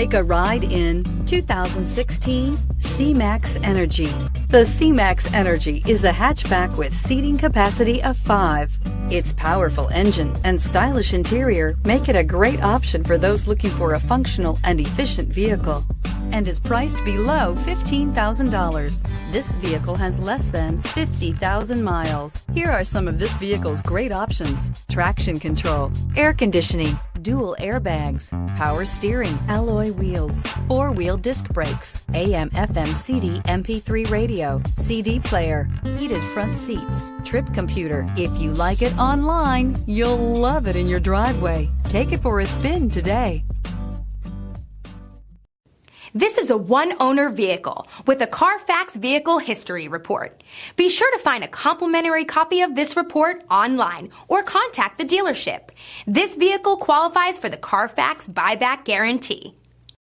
Take a ride in 2016 C-Max Energi. The C-Max Energi is a hatchback with seating capacity of 5. Its powerful engine and stylish interior make it a great option for those looking for a functional and efficient vehicle, and is priced below $15,000. This vehicle has less than 50,000 miles. Here are some of this vehicle's great options: traction control, air conditioning, dual airbags, power steering, alloy wheels, 4-wheel disc brakes, AM/FM CD MP3 radio, CD player, heated front seats, trip computer. If you like it online, you'll love it in your driveway. Take it for a spin today. This is a one-owner vehicle with a CARFAX Vehicle History Report. Be sure to find a complimentary copy of this report online or contact the dealership. This vehicle qualifies for the CARFAX Buyback Guarantee.